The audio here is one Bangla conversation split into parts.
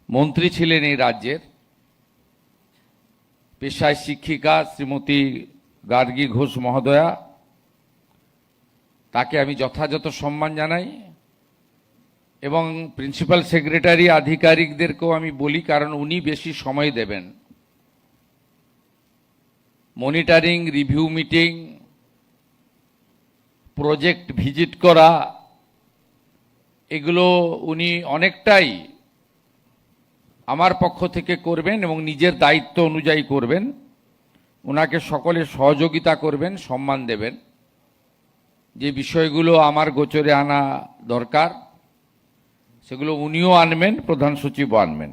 মন্ত্রী ছিলেন এই রাজ্যের, পেশায় শিক্ষিকা শ্রীমতী গার্গী ঘোষ মহোদয়া, তাকে আমি যথাযথ সম্মান জানাই এবং প্রিন্সিপাল সেক্রেটারি আধিকারিকদেরকেও আমি বলি, কারণ উনি বেশি সময় দেবেন। Monitoring, review meeting, project visit করা, এগুলো উনি অনেকটাই আমার পক্ষ থেকে করবেন এবং নিজের দায়িত্ব অনুযায়ী করবেন। ওনাকে সকলে সহযোগিতা করবেন, সম্মান দেবেন। যে বিষয়গুলো আমার গোচরে আনা দরকার সেগুলো উনিও আনবেন, প্রধান সচিবও আনবেন।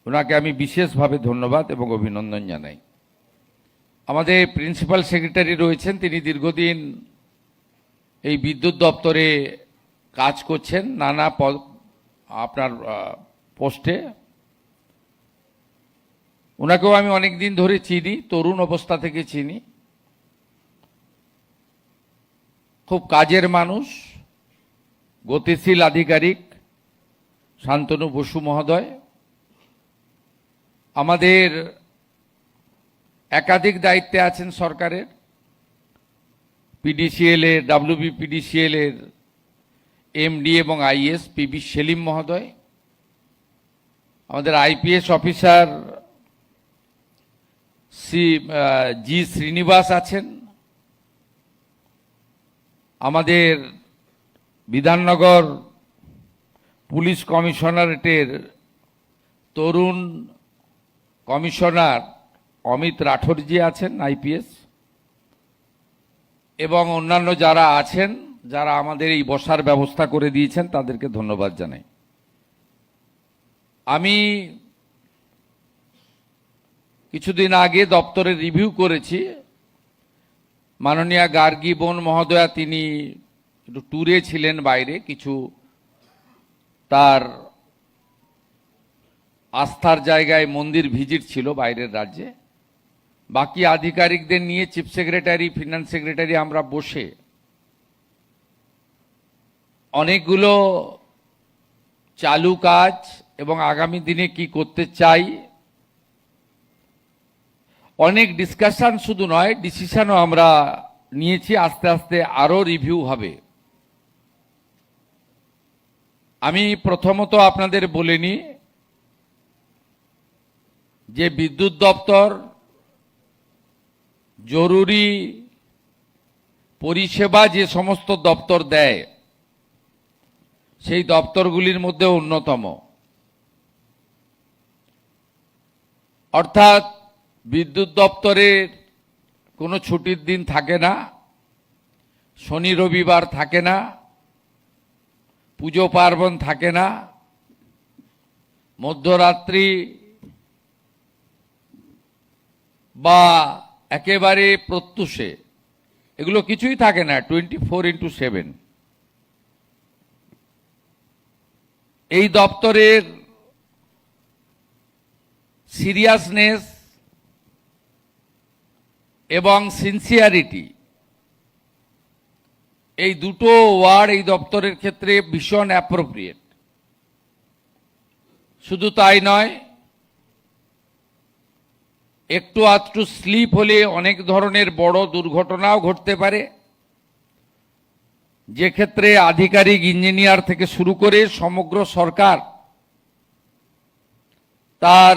ওনাকে আমি বিশেষভাবে ধন্যবাদ এবং অভিনন্দন জানাই। আমাদের প্রিন্সিপাল সেক্রেটারি রয়েছেন, তিনি দীর্ঘদিন এই বিদ্যুৎ দপ্তরে কাজ করছেন নানা আপনার পোস্টে। ওনাকেও আমি অনেক দিন ধরে চিনি, তরুণ অবস্থা থেকে চিনি। খুব কাজের মানুষ, গতিশীল আধিকারিক শান্তনু বসু মহোদয়। আমাদের একাধিক দায়িত্বে আছেন সরকারের, পিডিসিএল এর, WBPDCL এর এমডি এবং আইএস পিবি সেলিম মহোদয়। আমাদের আইপিএস অফিসার জি শ্রীনিবাস আছেন। আমাদের বিধাননগর পুলিশ কমিশনারেটের তরুণ কমিশনার অমিত রাঠোরজি আছেন, আইপিএস, এবং অন্যান্য যারা আছেন, যারা আমাদের এই বসার ব্যবস্থা করে দিয়েছেন, তাদেরকে ধন্যবাদ জানাই। আমি কিছুদিন আগে দপ্তরে রিভিউ করেছি। মাননীয়া গার্গী বোন মহোদয়া তিনি একটু ট্যুরে ছিলেন বাইরে, কিছু তার আস্থার জায়গায় মন্দির ভিজিট ছিল বাইরের রাজ্যে। বাকি আধিকারিকদের নিয়ে চিফ সেক্রেটারি, ফিনান্স সেক্রেটারি আমরা বসে অনেকগুলো চালু কাজ এবং আগামী দিনে কি করতে চাই অনেক ডিসকাশন শুধু নয়, ডিসিশনও আমরা নিয়েছি। আস্তে আস্তে আরো রিভিউ হবে। আমি প্রথমত আপনাদের বলে নিই যে বিদ্যুৎ দপ্তর জরুরি পরিষেবা যে সমস্ত দপ্তর দেয় সেই দপ্তরগুলির মধ্যে অন্যতম। অর্থাৎ বিদ্যুৎ দপ্তরের কোনো ছুটির দিন থাকে না, শনি রবিবার থাকে না, পুজো পার্বণ থাকে না, মধ্যরাত্রি বা একেবারে প্রত্যুষে এগুলো কিছুই থাকে না, 24x7। এই দপ্তরের সিরিয়াসনেস এবং সিনসিয়ারিটি, এই দুটো ওয়ার্ড এই দপ্তরের ক্ষেত্রে ভীষণ অ্যাপ্রোপ্রিয়েট। শুধু তাই নয়, একটু আধটু স্লিপ হলে অনেক ধরনের বড় দুর্ঘটনাও ঘটতে পারে, যে ক্ষেত্রে আধিকারিক, ইঞ্জিনিয়ার থেকে শুরু করে সমগ্র সরকার তার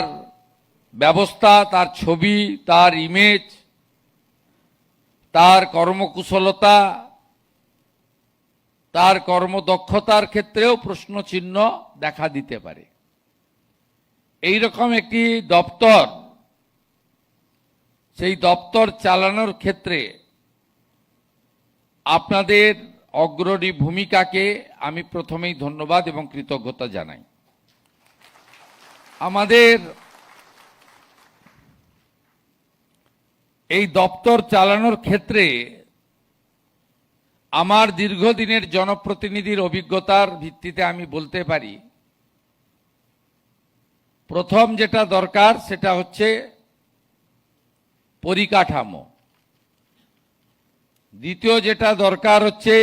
ব্যবস্থা, তার ছবি, তার ইমেজ, তার কর্মকুশলতা, তার কর্মদক্ষতার ক্ষেত্রেও প্রশ্নচিহ্ন দেখা দিতে পারে। এই রকম একটি দপ্তর, সেই দপ্তর চালানোর ক্ষেত্রে আপনাদের অগ্রণী ভূমিকাকে আমি প্রথমেই ধন্যবাদ এবং কৃতজ্ঞতা জানাই। আমাদের এই দপ্তর চালানোর ক্ষেত্রে আমার দীর্ঘদিনের জনপ্রতিনিধির অভিজ্ঞতার ভিত্তিতে আমি বলতে পারি, প্রথম যেটা দরকার সেটা হচ্ছে পরিকাঠামো। দ্বিতীয় যেটা দরকার হচ্ছে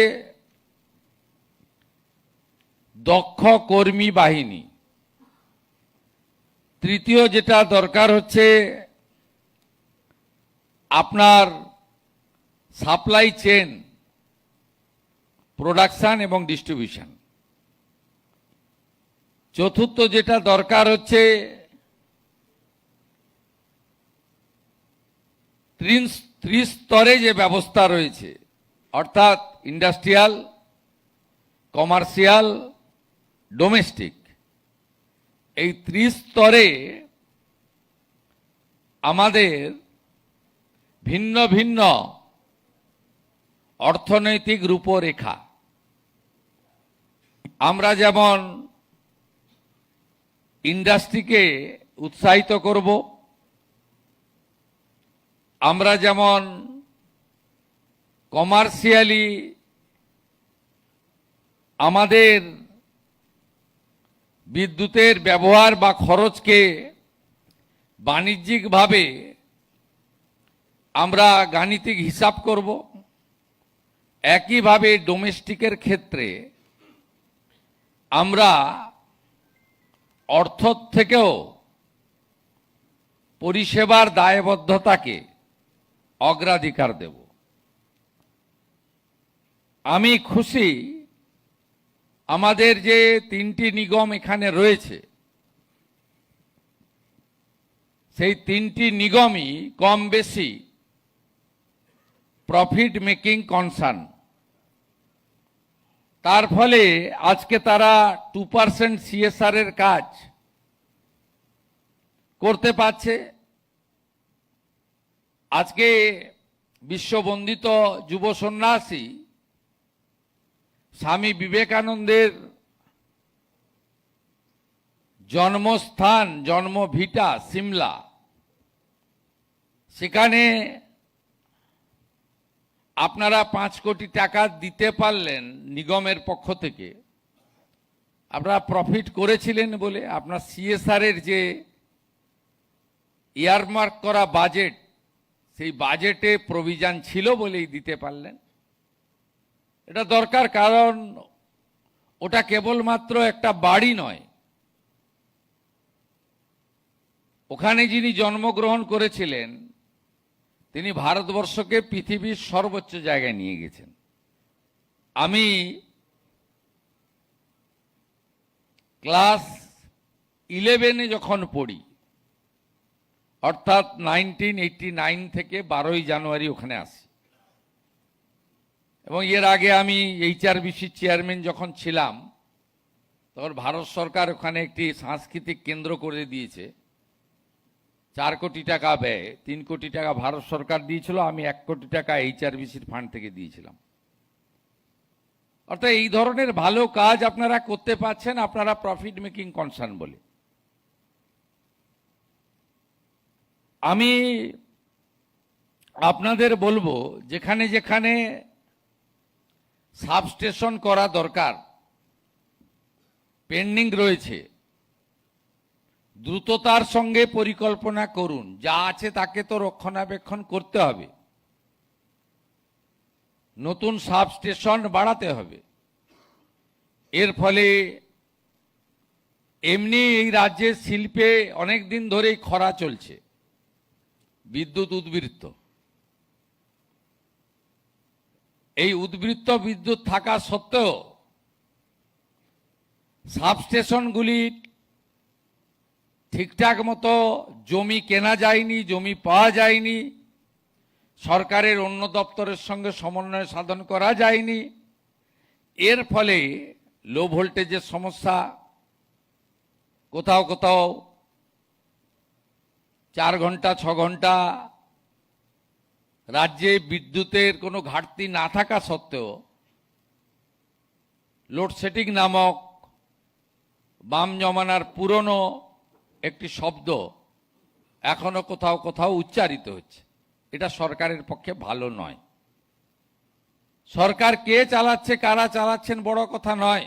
দক্ষ কর্মী বাহিনী। তৃতীয় যেটা দরকার হচ্ছে আপনার সাপ্লাই চেন, প্রোডাকশন এবং ডিস্ট্রিবিউশন। চতুর্থ যেটা দরকার হচ্ছে ত্রিস্তরে যে ব্যবস্থা রয়েছে, অর্থাৎ ইন্ডাস্ট্রিয়াল, কমার্শিয়াল, ডোমেস্টিক, এই ত্রিস্তরে আমাদের ভিন্ন ভিন্ন অর্থনৈতিক রূপরেখা। আমরা যেমন ইন্ডাস্ট্রিকে উৎসাহিত করব, আমরা যেমন কমার্শিয়ালি আমাদের বিদ্যুতের ব্যবহার বা খরচকে বাণিজ্যিকভাবে আমরা গাণিতিক হিসাব করব, একইভাবে ডোমেস্টিকের ক্ষেত্রে আমরা অর্থ থেকেও পরিষেবার দায়বদ্ধতাকে অগ্রাধিকার দেব। আমি খুশি আমাদের যে তিনটি নিগম এখানে রয়েছে, সেই তিনটি নিগমই কম বেশি প্রফিট মেকিং কনসার্ন। তার ফলে আজকে তারা 2% CSR এর কাজ করতে পারছে। আজকে বিশ্ববন্দিত যুব সন্ন্যাসী স্বামী বিবেকানন্দের জন্মস্থান, জন্মভিটা সিমলা, সেখানে আপনারা 5 কোটি টাকা দিতে পারলেন নিগমের পক্ষ থেকে। আপনারা প্রফিট করেছিলেন বলে, আপনার CSR এর যে ইয়ারমার্ক করা বাজেট, সেই বাজেটে প্রভিশন ছিল বলেই দিতে পারলেন। এটা দরকার, কারণ ওটা কেবলমাত্র একটা বাড়ি নয়, ওখানে যিনি জন্মগ্রহণ করেছিলেন তিনি ভারতবর্ষকে পৃথিবীর সর্বোচ্চ জায়গায় নিয়ে গেছেন। আমি ক্লাস 11-এ যখন পড়ি, অর্থাৎ 1989 থেকে 12ই জানুয়ারি ওখানে আসি, এবং এর আগে আমি HRBC চেয়ারম্যান যখন ছিলাম তখন ভারত সরকার ওখানে একটি সাংস্কৃতিক কেন্দ্র করে দিয়েছে। 4 কোটি টাকা ব্যয়, 3 কোটি টাকা ভারত সরকার দিয়েছিল, আমি 1 কোটি টাকা HRBCর ফান্ড থেকে দিয়েছিলাম। অর্থাৎ এই ধরনের ভালো কাজ আপনারা করতে পারছেন, আপনারা প্রফিট মেকিং কনসার্ন বলে। আমি আপনাদের বলবো, যেখানে যেখানে সাবস্টেশন করা দরকার, পেন্ডিং রয়েছে, দ্রুততার সঙ্গে পরিকল্পনা করুন। যা আছে তাকে তো রক্ষণাবেক্ষণ করতে হবে, নতুন সাবস্টেশন বাড়াতে হবে। এর ফলে এমনি এই রাজ্যের শিল্পে অনেক দিন ধরেই খরা চলছে, বিদ্যুৎ উদ্বৃত্ত। এই উদ্বৃত্ত বিদ্যুৎ থাকা সত্ত্বেও সাবস্টেশনগুলি ঠিকঠাক মতো জমি কেনা যায়নি, জমি পাওয়া যায়নি, সরকারের অন্য দপ্তরের সঙ্গে সমন্বয় সাধন করা যায়নি। এর ফলে লো ভোল্টেজের সমস্যা, কোথাও কোথাও 4 ঘন্টা 6 ঘন্টা রাজ্যে বিদ্যুতের কোনো ঘাটতি না থাকা সত্ত্বেও লোডশেডিং নামক বাম জমানার পুরনো একটি শব্দ এখনো কোথাও কোথাও উচ্চারিত হচ্ছে। এটা সরকারের পক্ষে ভালো নয়। সরকার কে চালাচ্ছে, কারা চালাচ্ছেন বড় কথা নয়,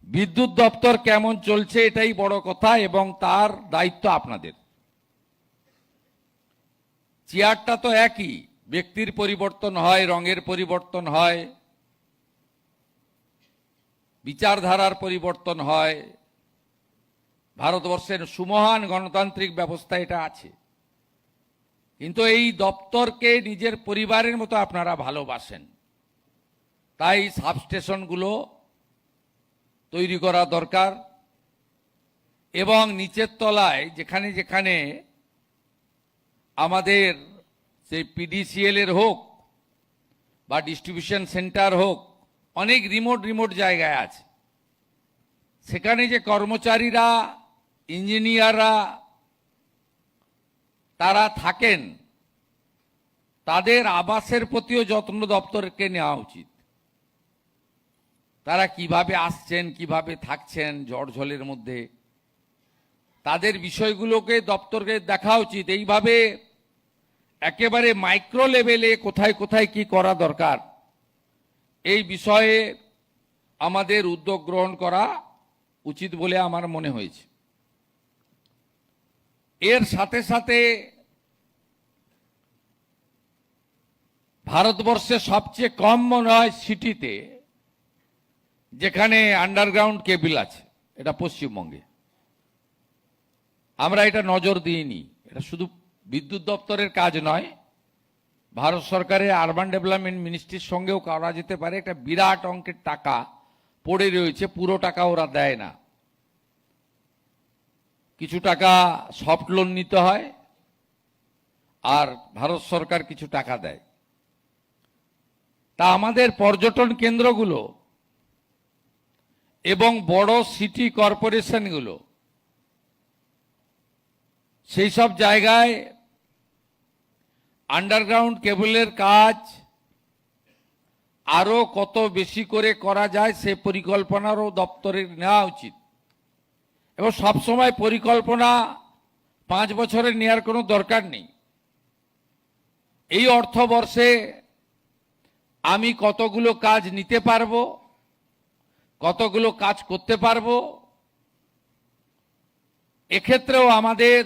বিদ্যুৎ দপ্তর কেমন চলছে এটাই বড় কথা, এবং তার দায়িত্ব আপনাদের। চেয়ারটা তো একই, ব্যক্তির পরিবর্তন হয়, রঙের পরিবর্তন হয়, বিচারধারার পরিবর্তন হয়, ভারতবর্ষের সুমহান গণতান্ত্রিক ব্যবস্থা এটা আছে, কিন্তু এই দপ্তরকে নিজের পরিবারের মতো আপনারা ভালোবাসেন, তাই সাবস্টেশনগুলো তৈরি করা দরকার এবং নিচের তলায় যেখানে যেখানে আমাদের সেই পিডিসিএল এর হোক বা ডিস্ট্রিবিউশন সেন্টার হোক, অনেক রিমোট জায়গায় আছে, সেখানে যে কর্মচারীরা, ইঞ্জিনিয়াররা তারা থাকেন, তাদের আবাসের প্রতিও যত্ন দপ্তরকে নেওয়া উচিত। তারা কিভাবে আসছেন, কিভাবে থাকছেন ঝড়ঝলের মধ্যে, তাদের বিষয়গুলোকে দপ্তরকে দেখা উচিত। এইভাবে একেবারে মাইক্রো লেভেলে কোথায় কোথায় কি করা দরকার, এই বিষয়ে আমাদের উদ্যোগ গ্রহণ করা উচিত বলে আমার মনে হয়েছে। এর সাথে সাথে ভারতবর্ষে সবচেয়ে কম মনে হয় সিটিতে যেখানে আন্ডারগ্রাউন্ড কেবল আছে, এটা পশ্চিমবঙ্গে। আমরা এটা নজর দিইনি। এটা শুধু বিদ্যুৎ দপ্তরের কাজ নয়, ভারত সরকারের আরবান ডেভেলপমেন্ট মিনিস্ট্রির সঙ্গেও করা যেতে পারে। একটা বিরাট অঙ্কের টাকা পড়ে রয়েছে, পুরো টাকা ওরা দেয় না, কিছু টাকা সফট লোন নিতে হয় আর ভারত সরকার কিছু টাকা দেয়। তা আমাদের পর্যটন কেন্দ্রগুলো এবং বড় সিটি কর্পোরেশনগুলো, সেই সব জায়গায় আন্ডারগ্রাউন্ড কেবলের কাজ আরো কত বেশি করে করা যায় সে পরিকল্পনারও দপ্তরে নেওয়া উচিত। এবং সবসময় পরিকল্পনা 5 বছরের নেওয়ার কোনো দরকার নেই। এই অর্থবর্ষে আমি কতগুলো কাজ নিতে পারবো, কতগুলো কাজ করতে পারবো, এক্ষেত্রেও আমাদের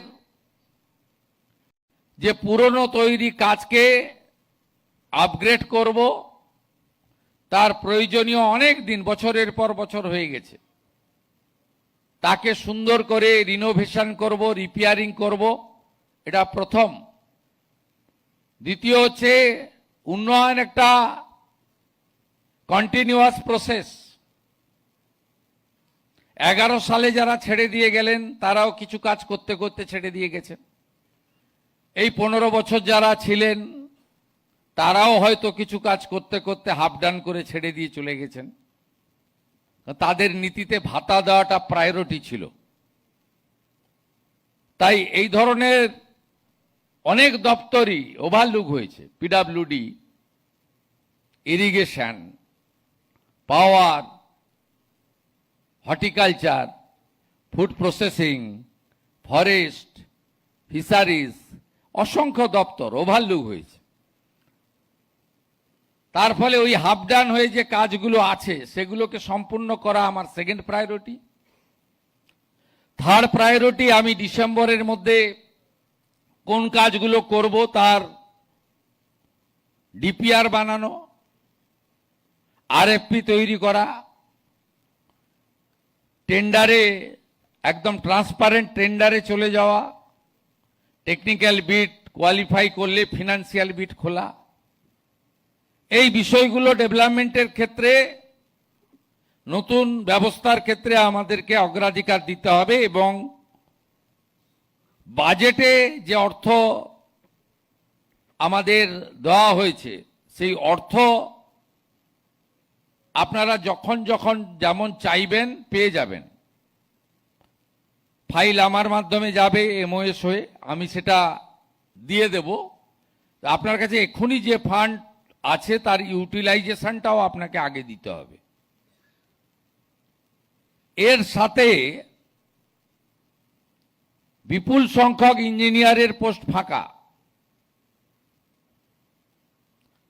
যে পুরনো তৈরি কাজকে আপগ্রেড করব, তার প্রয়োজনীয় অনেক দিন, বছরের পর বছর হয়ে গেছে, তাকে সুন্দর করে রিনোভেশন করব, রিপেয়ারিং করব, এটা প্রথম। দ্বিতীয় হচ্ছে উন্নয়ন একটা কন্টিনিউয়াস প্রসেস। 11 সালে যারা ছেড়ে দিয়ে গেলেন তারাও কিছু কাজ করতে করতে ছেড়ে দিয়ে গেছেন। এই 15 বছর যারা ছিলেন তারাও হয়তো কিছু কাজ করতে করতে হাফ ডান করে ছেড়ে দিয়ে চলে গেছেন। তাদের নীতিতে ভাতা দেওয়াটা প্রায়োরিটি ছিল। তাই এই ধরনের অনেক দপ্তরই ওভারলুক হয়েছে। PWD, irrigation, power, horticulture, food processing, forest, fisheries, অসংখ্য দপ্তর ওভারলুক হয়েছে। তার ফলে ওই হাফ ডান হয়ে যে কাজগুলো আছে সেগুলোকে সম্পূর্ণ করা আমার সেকেন্ড প্রায়োরিটি। থার্ড প্রায়োরিটি, আমি ডিসেম্বরের মধ্যে কোন কাজগুলো করব তার ডিপিআর বানানো, আরএফপি তৈরি করা, টেন্ডারে একদম ট্রান্সপারেন্ট টেন্ডারে চলে যাওয়া, টেকনিক্যাল বিট কোয়ালিফাই করলে ফিনান্সিয়াল বিট খোলা, এই বিষয়গুলো ডেভেলপমেন্টের ক্ষেত্রে, নতুন ব্যবস্থার ক্ষেত্রে আমাদেরকে অগ্রাধিকার দিতে হবে। এবং বাজেটে যে অর্থ আমাদের দেওয়া হয়েছে সেই অর্থ আপনারা যখন যখন যেমন চাইবেন পেয়ে যাবেন। ফাইল আমার মাধ্যমে যাবে এমওএস হয়ে, আমি সেটা দিয়ে দেব। আপনার কাছে এক্ষুনি যে ফান্ড আছে তার ইউটিলাইজেশনটাও আপনাকে আগে দিতে হবে। এর সাথে বিপুল সংখ্যক ইঞ্জিনিয়ারের পোস্ট ফাঁকা,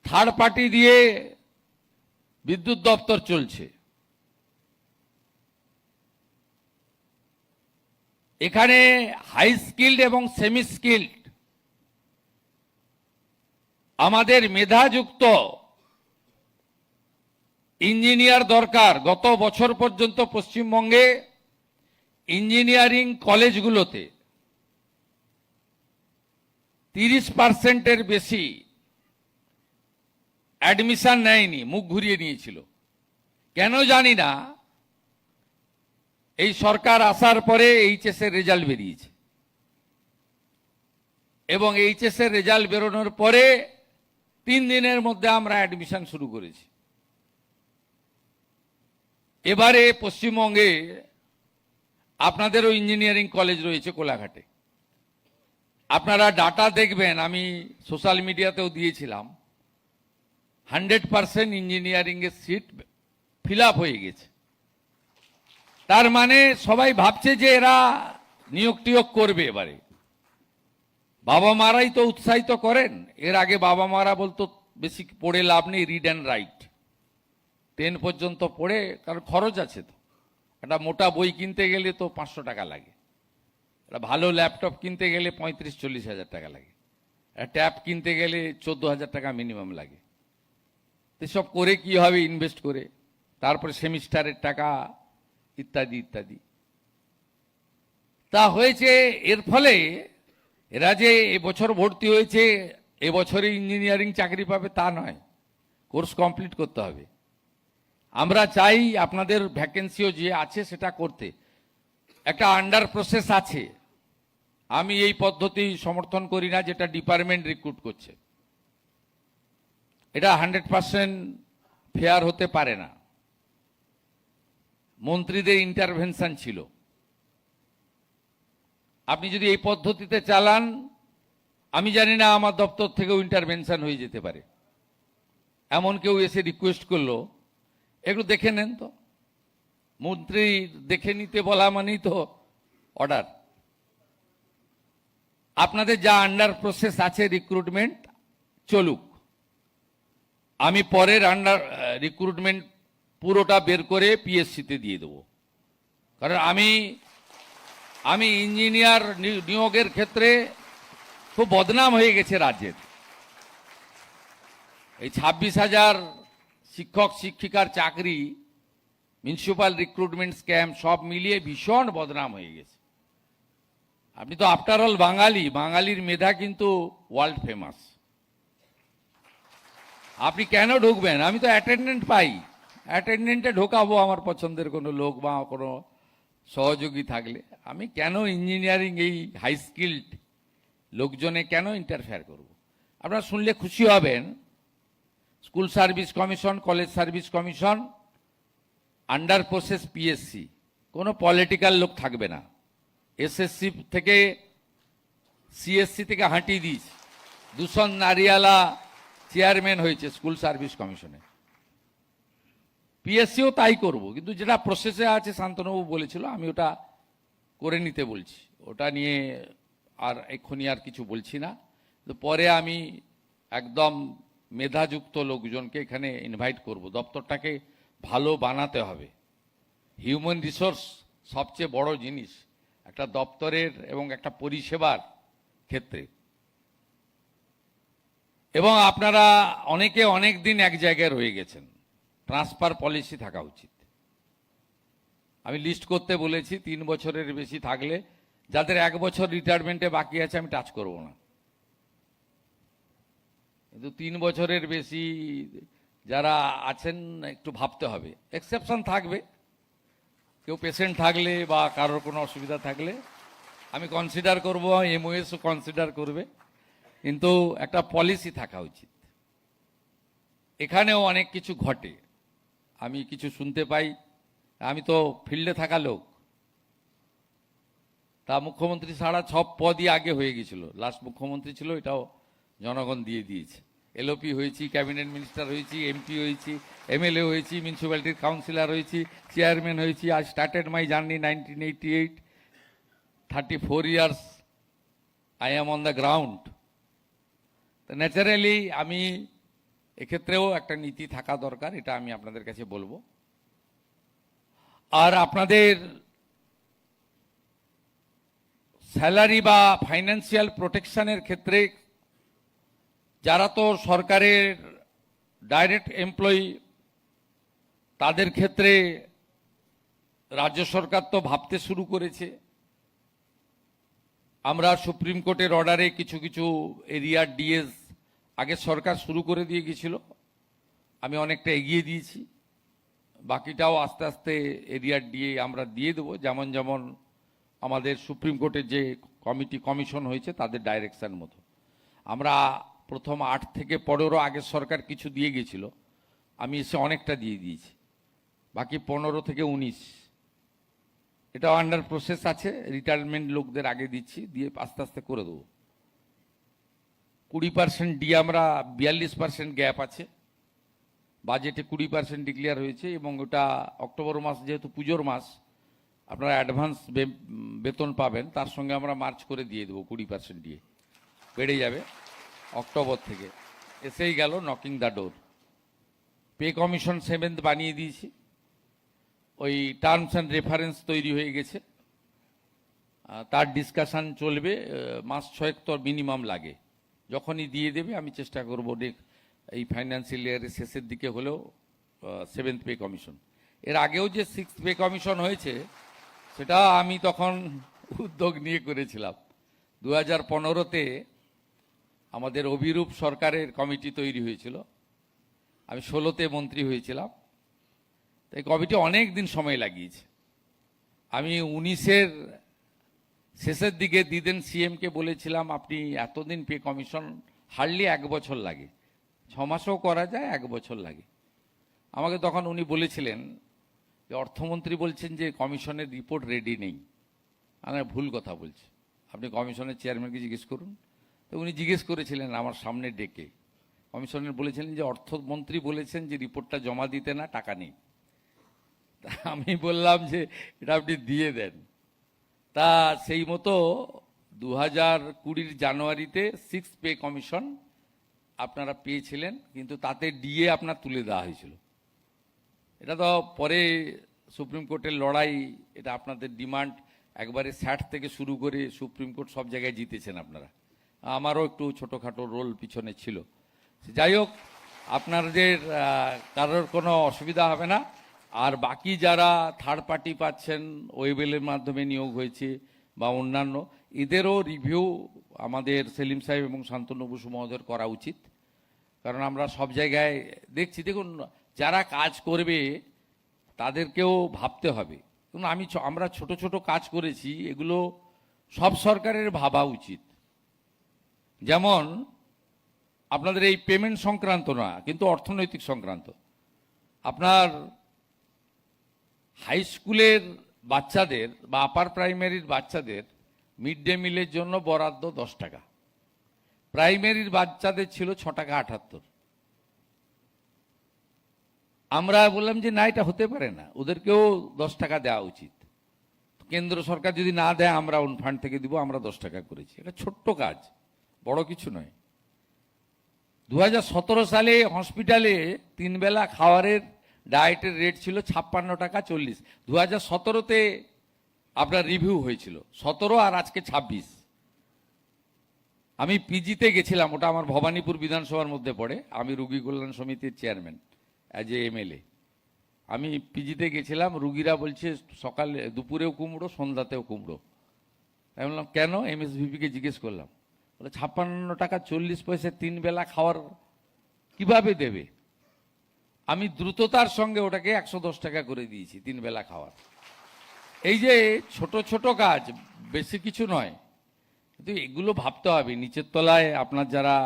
থার্ড পার্টি দিয়ে বিদ্যুৎ দপ্তর চলছে। এখানে হাই স্কিল্ড এবং সেমি স্কিল্ড আমাদের মেধাযুক্ত ইঞ্জিনিয়ার দরকার। গত বছর পর্যন্ত পশ্চিমবঙ্গে ইঞ্জিনিয়ারিং কলেজগুলোতে 30%-এর বেশি অ্যাডমিশন নেয়নি, মুখ ঘুরিয়ে নিয়েছিল। কেন জানি না, এই সরকার আসার পরে এইচএস এর রেজাল্ট বেরিয়েছে এবং এইচএস এর রেজাল্ট বেরোনোর পরে 3 দিনের মধ্যে আমরা অ্যাডমিশন শুরু করেছি। এবারে পশ্চিমবঙ্গে আপনাদেরও ইঞ্জিনিয়ারিং কলেজ রয়েছে কোলাঘাটে। আপনারা ডাটা দেখবেন, আমি সোশ্যাল মিডিয়াতেও দিয়েছিলাম, 100% ইঞ্জিনিয়ারিং এর সিট ফিল আপ হয়ে গেছে। তার মানে সবাই ভাবছে যে এরা নিয়োগ টিয়োগ করবে। এবারে বাবা মারাই তো উৎসাহিত করেন। এর আগে বাবা মারা বলতো বেশি পড়ে লাভ নেই, রিড অ্যান্ড রাইট, 10 পর্যন্ত পড়ে, কারণ খরচ আছে তো। একটা মোটা বই কিনতে গেলে তো 500 টাকা লাগে, একটা ভালো ল্যাপটপ কিনতে গেলে 35-40 হাজার টাকা লাগে, একটা ট্যাব কিনতে গেলে 14,000 টাকা মিনিমাম লাগে। এসব করে কি হবে? ইনভেস্ট করে, তারপরে সেমিস্টারের টাকা ইত্যাদি ইত্যাদি। তা হয়েছে, এর ফলে এরা যে এবছর ভর্তি হয়েছে এবছরে ইঞ্জিনিয়ারিং চাকরি পাবে তা নয়, কোর্স কমপ্লিট করতে হবে। আমরা চাই আপনাদের ভ্যাকেন্সিও যে আছে সেটা করতে। একটা আন্ডার প্রসেস আছে, আমি এই পদ্ধতি সমর্থন করি না যেটা ডিপার্টমেন্ট রিক্রুট করছে। এটা 100% ফেয়ার হতে পারে না। মন্ত্রীদের ইন্টারভেনশন ছিল। আপনি যদি এই পদ্ধতিতে চালান, আমি জানি না আমার দপ্তর থেকেও ইন্টারভেনশন হয়ে যেতে পারে। এমন কেউ এসে রিকোয়েস্ট করলো একটু দেখে নেন তো, মন্ত্রী দেখে নিতে বলা মানেই তো অর্ডার। আপনাদের যা আন্ডার প্রসেস আছে রিক্রুটমেন্ট চলুক, আমি পরের আন্ডার রিক্রুটমেন্ট পুরোটা বের করে পিএসসিতে দিয়ে দেবো। কারণ আমি ইঞ্জিনিয়ার নিয়োগের ক্ষেত্রে খুব বদনাম হয়ে গেছে রাজ্যের। এই 26,000 শিক্ষক শিক্ষিকার চাকরি, মিউনিসিপ্যাল রিক্রুটমেন্ট স্ক্যাম সব মিলিয়ে ভীষণ বদনাম হয়ে গেছে। আপনি তো আফটার অল বাঙালি, বাঙালির মেধা কিন্তু ওয়ার্ল্ড ফেমাস। আপনি কেন ঢুকবেন? আমি তো অ্যাটেন্ডেন্ট পাই, অ্যাটেন্ডেন্টে ঢোকাবো আমার পছন্দের কোনো লোক বা কোনো সহযোগী থাকলে। আমি কেন ইঞ্জিনিয়ারিং এই হাই স্কিল্ড লোকজনে কেন ইন্টারফেয়ার করব? আপনারা শুনলে খুশি হবেন, school service commission, college service commission, under process PSC, কোনো পলিটিক্যাল লোক থাকবে না। এসএসসি থেকে সিএসসি থেকে হাঁটিয়ে দিয়েছে, দূষণ নারিয়ালা চেয়ারম্যান হয়েছে স্কুল সার্ভিস কমিশনে। পিএসসিও তাই করব, কিন্তু যেটা প্রসেসে আছে শান্তনুবাবু বলেছিল আমি ওটা করে নিতে বলছি। ওটা নিয়ে আর এক্ষুনি আর কিছু বলছি না। তো পরে আমি একদম মেধাযুক্ত লোকজনকে এখানে ইনভাইট করব। দপ্তরটাকে ভালো বানাতে হবে। হিউম্যান রিসোর্স সবচেয়ে বড় জিনিস একটা দপ্তরের এবং একটা পরিষেবার ক্ষেত্রে। এবং আপনারা অনেকে অনেক দিন এক জায়গায় রয়ে গেছেন, ট্রান্সফার পলিসি থাকা উচিত। আমি লিস্ট করতে বলেছি, 3 বছরের বেশি থাকলে, যাদের 1 বছর রিটায়ারমেন্টে বাকি আছে আমি টাচ করব না। কিন্তু 3 বছরের বেশি যারা আছেন একটু ভাবতে হবে। এক্সেপশন থাকবে, কেউ পেশেন্ট থাকলে বা কারোর কোনো অসুবিধা থাকলে আমি কনসিডার করব, এমওএসও কনসিডার করবে, কিন্তু একটা পলিসি থাকা উচিত। এখানেও অনেক কিছু ঘটে, আমি কিছু শুনতে পাই। আমি তো ফিল্ডে থাকা লোক। তা মুখ্যমন্ত্রী ছাড়া সব পদই আগে হয়ে গেছিল। লাস্ট মুখ্যমন্ত্রী ছিল, এটাও জনগণ দিয়ে দিয়েছে। এলওপি হয়েছি, ক্যাবিনেট মিনিস্টার হয়েছি, এমপি হয়েছি, এমএলএ হয়েছি, মিউনিসিপ্যালিটির কাউন্সিলর হয়েছি, চেয়ারম্যান হয়েছি। I started my journey 1988, 34 years I am on the ground. তো ন্যাচারালি আমি এক্ষেত্রেও একটা নীতি থাকা দরকার, এটা আমি আপনাদের কাছে বলবো। আর আপনাদের স্যালারি বা ফাইন্যান্সিয়াল প্রোটেকশনের ক্ষেত্রে যারা তো সরকারের ডাইরেক্ট এমপ্লয়ি, তাদের ক্ষেত্রে রাজ্য সরকার তো ভাবতে শুরু করেছে। আমরা সুপ্রিম কোর্টের অর্ডারে কিছু কিছু এরিয়ার ডিএস আগে সরকার শুরু করে দিয়ে গেছিল, আমি অনেকটা এগিয়ে দিয়েছি। বাকিটাও আস্তে আস্তে এরিয়ার ডিএ আমরা দিয়ে দেবো, যেমন যেমন আমাদের সুপ্রিম কোর্টের যে কমিশন হয়েছে তাদের ডাইরেকশন মতো। আমরা প্রথম 8 থেকে 15 আগের সরকার কিছু দিয়ে গেছিল, আমি এসে অনেকটা দিয়ে দিয়েছি। বাকি 15 থেকে 19 এটা আন্ডার প্রসেস আছে, রিটায়ারমেন্ট লোকদের আগে দিচ্ছি, দিয়ে আস্তে আস্তে করে দেবো। 20% দিয়ে আমরা 42% গ্যাপ আছে, বাজেটে 20% ডিক্লেয়ার হয়েছে, এবং ওটা অক্টোবর মাস যেহেতু পুজোর মাস, আপনারা অ্যাডভান্স বেতন পাবেন, তার সঙ্গে আমরা মার্চ করে দিয়ে দেবো। 20% দিয়ে বেড়ে যাবে অক্টোবর থেকে। এসেই গেল knocking the door. Pay commission 7th বানিয়ে দিয়েছি, ওই টার্মস অ্যান্ড রেফারেন্স তৈরি হয়ে গেছে, তার ডিসকাশন চলবে। মাস 6 তো মিনিমাম লাগে, যখনই দিয়ে দেবে আমি চেষ্টা করব এই ফাইন্যান্সিয়াল ইয়ারের শেষের দিকে হলেও 7th পে কমিশন। এর আগেও যে 6th পে কমিশন হয়েছে সেটা আমি তখন উদ্যোগ নিয়ে করেছিলাম। 2015-তে আমাদের অভিরূপ সরকারের কমিটি তৈরি হয়েছিল, আমি 16-তে মন্ত্রী হয়েছিলাম। তাই কমিটি অনেক দিন সময় লাগিয়েছে। আমি 19-এর শেষের দিকে দিদেন সিএমকে বলেছিলাম, আপনি এতদিন পে কমিশন, হার্ডলি 1 বছর লাগে, 6 মাসও করা যায়, 1 বছর লাগে। আমাকে তখন উনি বলেছিলেন যে অর্থমন্ত্রী বলছেন যে কমিশনের রিপোর্ট রেডি নেই। আমি ভুল কথা বলছি, আপনি কমিশনের চেয়ারম্যানকে জিজ্ঞেস করুন। তো উনি জিজ্ঞেস করেছিলেন আমার সামনে ডেকে, কমিশনের বলেছিলেন যে অর্থমন্ত্রী বলেছেন যে রিপোর্টটা জমা দিতে না, টাকা নেই। আমি বললাম যে এটা আপনি দিয়ে দেন। তা সেই মতো 2020 জানুয়ারিতে 6th পে কমিশন আপনারা পেয়েছিলেন, কিন্তু তাতে ডিএ আপনার তুলে দেওয়া হয়েছিল। এটা তো পরে সুপ্রিম কোর্টের লড়াই, এটা আপনাদের ডিমান্ড, একবারে 60 থেকে শুরু করে সুপ্রিম কোর্ট সব জায়গায় জিতেছেন আপনারা। আমারও একটু ছোটোখাটো রোল পিছনে ছিল। যাই হোক, আপনাদের কারোর কোনো অসুবিধা হবে না। আর বাকি যারা থার্ড পার্টি পাচ্ছেন, ওয়েবেলের মাধ্যমে নিয়োগ হয়েছে বা অন্যান্য, এদেরও রিভিউ আমাদের সেলিম সাহেব এবং শান্তনু বসু মহোদয়ের করা উচিত। কারণ আমরা সব জায়গায় দেখছি, দেখুন যারা কাজ করবে তাদেরকেও ভাবতে হবে। কিন্তু আমরা ছোট ছোট কাজ করেছি, এগুলো সব সরকারের ভাবা উচিত। যেমন আপনাদের এই পেমেন্ট সংক্রান্ত না, কিন্তু অর্থনৈতিক সংক্রান্ত। আপনার হাই স্কুলের বাচ্চাদের বা আপার প্রাইমারির বাচ্চাদের মিড ডে মিলের জন্য বরাদ্দ 10 টাকা, প্রাইমারির বাচ্চাদের ছিল 6 টাকা 78। আমরা বললাম যে না, এটা হতে পারে না, ওদেরকেও 10 টাকা দেওয়া উচিত। কেন্দ্র সরকার যদি না দেয় আমরা ওন ফান্ড থেকে দিব, আমরা 10 টাকা করেছি। এটা ছোট্ট কাজ, বড় কিছু নয়। 2017 সালে হসপিটালে 3 বেলা খাওয়ারের ডায়েটের রেট ছিল 56 টাকা 40। 2017-তে আপনার রিভিউ হয়েছিল 17 আর আজকে 26। আমি পিজিতে গেছিলাম, ওটা আমার ভবানীপুর বিধানসভার মধ্যে পড়ে, আমি রুগী কল্যাণ সমিতির চেয়ারম্যান অ্যাজ এ এমএলএ। আমি পিজিতে গেছিলাম, রুগীরা বলছে সকালে দুপুরেও কুমড়ো, সন্ধ্যাতেও কুমড়ো। আমি বললাম কেন, এমএসভিপিকে জিজ্ঞেস করলাম, বলে 56 টাকা 40 পয়সা 3 বেলা খাওয়ার কিভাবে দেবে। আমি দ্রুততার সঙ্গে ওটাকে 110 টাকা করে দিয়েছি 3 বেলা খাওয়ার। এই যে ছোট ছোট কাজ, বেশি কিছু নয়, কিন্তু এগুলো ভাবতে হবে। নিচের তলায় আপনার যারা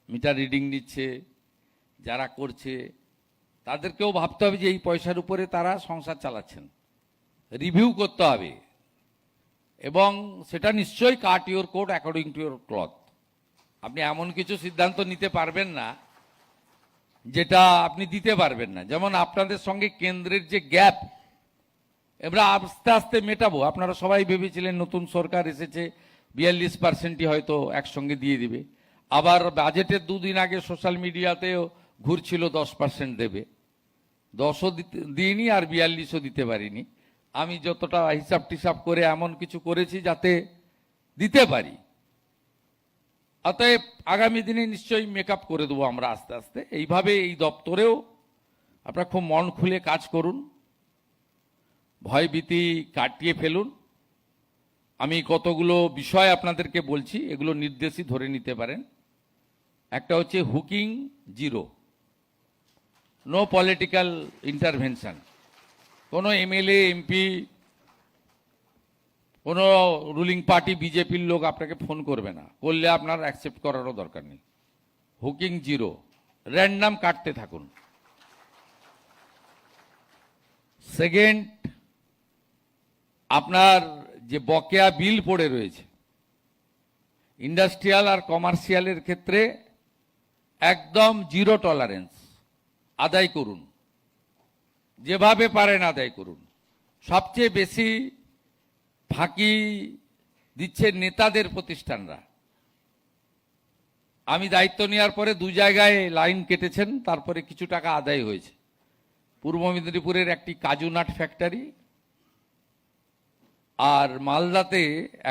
মিটার রিডিং নিচ্ছে, যারা করছে, তাদেরকেও ভাবতে হবে যে এই পয়সার উপরে তারা সংসার চালাচ্ছেন। রিভিউ করতে হবে, এবং সেটা নিশ্চয়ই cut your coat according to your cloth. আপনি এমন কিছু সিদ্ধান্ত নিতে পারবেন না যেটা আপনি দিতে পারবেন না। যেমন আপনাদের সঙ্গে কেন্দ্রের যে গ্যাপ, এবার আস্তে আস্তে মেটাবো। আপনারা সবাই ভেবেছিলেন নতুন সরকার এসেছে 42%ই হয়তো একসঙ্গে দিয়ে দিবে। আবার বাজেটের 2 দিন আগে সোশ্যাল মিডিয়াতেও ঘুরছিল 10% দেবে। 10ও দিইনি, আর 42ও দিতে পারিনি। আমি যতটা হিসাব টিসাব করে এমন কিছু করেছি যাতে দিতে পারি। অতএব আগামী দিনে নিশ্চয়ই মেকআপ করে দেবো আমরা আস্তে আস্তে। এইভাবে এই দপ্তরেও আপনারা খুব মন খুলে কাজ করুন। ভয়ভীতি কাটিয়ে ফেলুন। আমি কতগুলো বিষয় আপনাদেরকে বলছি, এগুলো নির্দেশই ধরে নিতে পারেন। একটা হচ্ছে hooking zero, no political intervention. কোনো এমএলএ এমপি, কোনো রুলিং পার্টি বিজেপির লোক আপনাকে ফোন করবে না, করলে আপনার অ্যাকসেপ্ট করারও দরকার নেই। হুকিং জিরো, র্যান্ডাম কাটতে থাকুন। সেকেন্ড, আপনার যে বকেয়া বিল পড়ে রয়েছে ইন্ডাস্ট্রিয়াল আর কমার্শিয়ালের ক্ষেত্রে একদম জিরো টলারেন্স, আদায় করুন, যেভাবে পারেন আদায় করুন। সবচেয়ে বেশি ফাঁকি দিচ্ছে নেতাদের প্রতিষ্ঠানরা। আমি দায়িত্ব নেওয়ার পরে 2 জায়গায় লাইন কেটেছেন, তারপরে কিছু টাকা আদায় হয়েছে। পূর্ব মেদিনীপুরের একটি কাজু নাট ফ্যাক্টরি, আর মালদাতে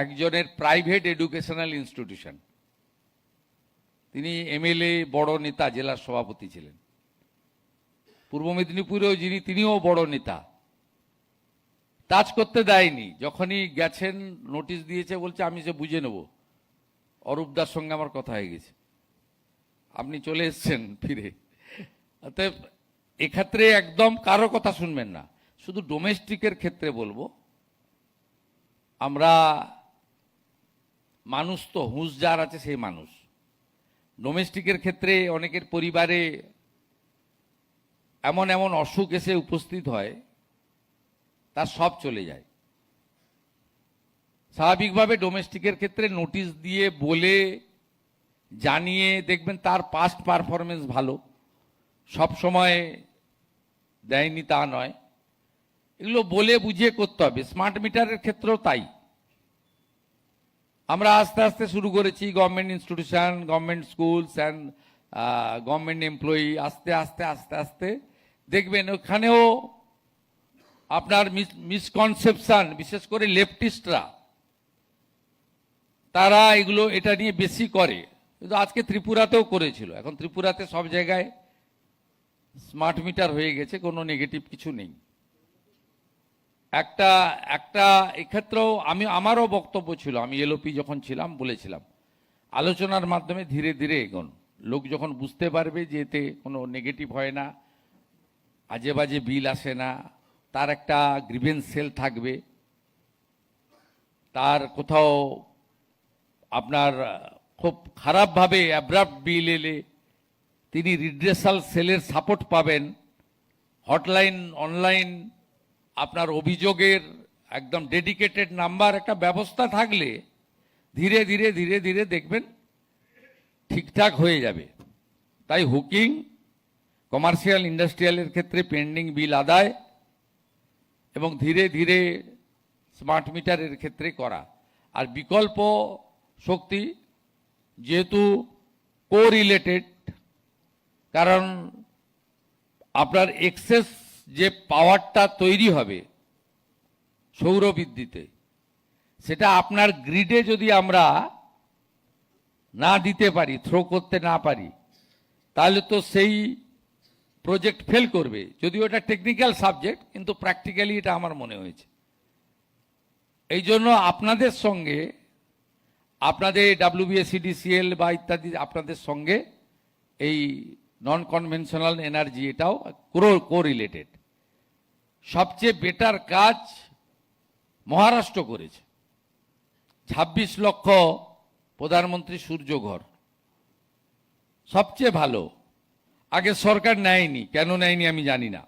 একজনের প্রাইভেট এডুকেশনাল ইনস্টিটিউশন। তিনি এমএলএ, বড় নেতা, জেলার সভাপতি ছিলেন। পূর্ব মেদিনীপুরেও তিনিও বড় নেতা। টাচ করতে দেয়নি, যখনই গেছেন নোটিশ দিয়েছে, বলছে আমি সে বুঝে নেব। অরূপদার সঙ্গে আমার কথা হয়ে গেছে, আপনি চলে এসছেন ফিরে। অতএব এক্ষেত্রে একদম কারো কথা শুনবেন না। শুধু ডোমেস্টিকের ক্ষেত্রে বলবো, আমরা মানুষ তো, হুঁশ যার আছে সেই মানুষ। ডোমেস্টিকের ক্ষেত্রে অনেকের পরিবারে এমন এমন অসুখ এসে উপস্থিত হয়, তার সব চলে যায়। স্বাভাবিকভাবে ডোমেস্টিকের ক্ষেত্রে নোটিশ দিয়ে, বলে, জানিয়ে, দেখবেন তার পাস্ট পারফরমেন্স ভালো, সব সময় দেয়নি তা নয়। এগুলো বলে বুঝিয়ে করতে হবে। স্মার্ট মিটারের ক্ষেত্রেও তাই। আমরা আস্তে আস্তে শুরু করেছি, government institution, government schools and government employee, আস্তে আস্তে আস্তে আস্তে দেখবেন ওখানেও আপনার মিসকনসেপশন, বিশেষ করে লেফটিস্টরা, তারা এগুলো এটা নিয়ে বেশি করে। কিন্তু আজকে ত্রিপুরাতেও করেছিল, এখন ত্রিপুরাতে সব জায়গায় স্মার্ট মিটার হয়ে গেছে, কোনো নেগেটিভ কিছু নেই। একটা এক্ষেত্রেও আমারও বক্তব্য ছিল, আমি এলওপি যখন ছিলাম বলেছিলাম, আলোচনার মাধ্যমে ধীরে ধীরে এগোন। লোক যখন বুঝতে পারবে যে এতে কোনো নেগেটিভ হয় না, আজে বাজে বিল আসে না, তার একটা গ্রিভেন্স সেল থাকবে, তার কোথাও আপনার খুব খারাপভাবে অ্যাব্রাপ্ট বিল এলে তিনি রিড্রেসাল সেলের সাপোর্ট পাবেন। হটলাইন, অনলাইন আপনার অভিযোগের একদম ডেডিকেটেড নাম্বার, একটা ব্যবস্থা থাকলে ধীরে ধীরে ধীরে ধীরে দেখবেন ঠিকঠাক হয়ে যাবে। তাই হুকিং, কমার্শিয়াল, ইন্ডাস্ট্রিয়ালের ক্ষেত্রে পেন্ডিং বিল আদায় এবং ধীরে ধীরে স্মার্ট মিটারের ক্ষেত্রে করা। আর বিকল্প শক্তি যেহেতু কোরিলেটেড, কারণ আপনার এক্সেস যে পাওয়ারটা তৈরি হবে সৌর বিদ্যুতে, সেটা আপনার গ্রিডে যদি আমরা না দিতে পারি, থ্রো করতে না পারি, তাহলে তো সেই প্রজেক্ট ফেল করবে। যদিও এটা টেকনিক্যাল সাবজেক্ট, কিন্তু প্র্যাকটিক্যালি এটা আমার মনে হয়েছে। এই জন্য আপনাদের সঙ্গে, আপনাদের WBSEDCL বা ইত্যাদি আপনাদের সঙ্গে এই নন কনভেনশনাল এনার্জি, এটাও কোরিলেটেড। সবচেয়ে বেটার কাজ মহারাষ্ট্র করেছে, 26 লক্ষ প্রধানমন্ত্রী সূর্যঘর, সবচেয়ে ভালো। আগে সরকার নেয়নি, কেন নেয়নি আমি জানি না।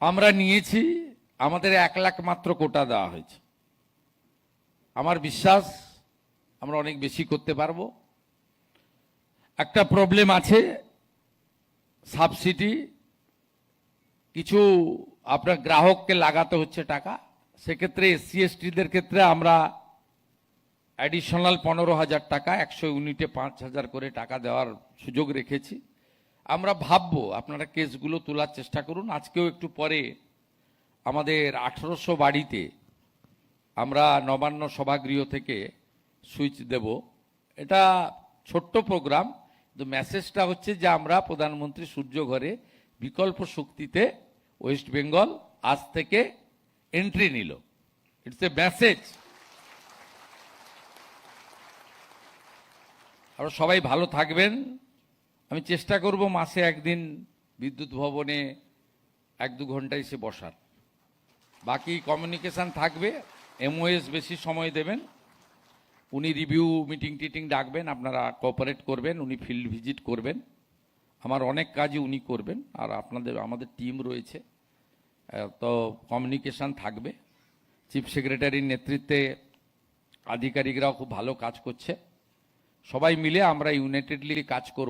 আমরা নিয়েছি, আমাদের 1 লাখ মাত্র কোটা দেওয়া হয়েছে। আমার বিশ্বাস আমরা অনেক বেশি করতে পারবো। একটা প্রবলেম আছে, সাবসিডি কিছু আপনার গ্রাহককে লাগাতে হচ্ছে টাকা। সেক্ষেত্রে SC STদের ক্ষেত্রে আমরা অ্যাডিশনাল 15,000 টাকা, 100 ইউনিটে 5,000 করে টাকা দেওয়ার সুযোগ রেখেছি। আমরা ভাববো, আপনারা কেসগুলো তোলার চেষ্টা করুন। আজকেও একটু পরে আমাদের 1800 বাড়িতে আমরা নবান্ন সভাগৃহ থেকে সুইচ দেব। এটা ছোট্ট প্রোগ্রাম, কিন্তু মেসেজটা হচ্ছে যে আমরা প্রধানমন্ত্রী সূর্য ঘরে বিকল্প শক্তিতে ওয়েস্ট বেঙ্গল আজ থেকে এন্ট্রি নিল। It's a message. আর সবাই ভালো থাকবেন। আমি চেষ্টা করব মাসে একদিন বিদ্যুৎ ভবনে 1-2 ঘন্টা এসে বসার। বাকি কমিউনিকেশন থাকবে, এমওএস বেশি সময় দেবেন, উনি রিভিউ মিটিং টিটিং ডাকবেন, আপনারা কোঅপারেট করবেন, উনি ফিল্ড ভিজিট করবেন, আমার অনেক কাজই উনি করবেন, আর আমাদের টিম রয়েছে, তো কমিউনিকেশন থাকবে। চিফ সেক্রেটারির নেতৃত্বে আধিকারিকরাও খুব ভালো কাজ করছে। সবাই মিলে আমরা ইউনাইটেডলি কাজ করব।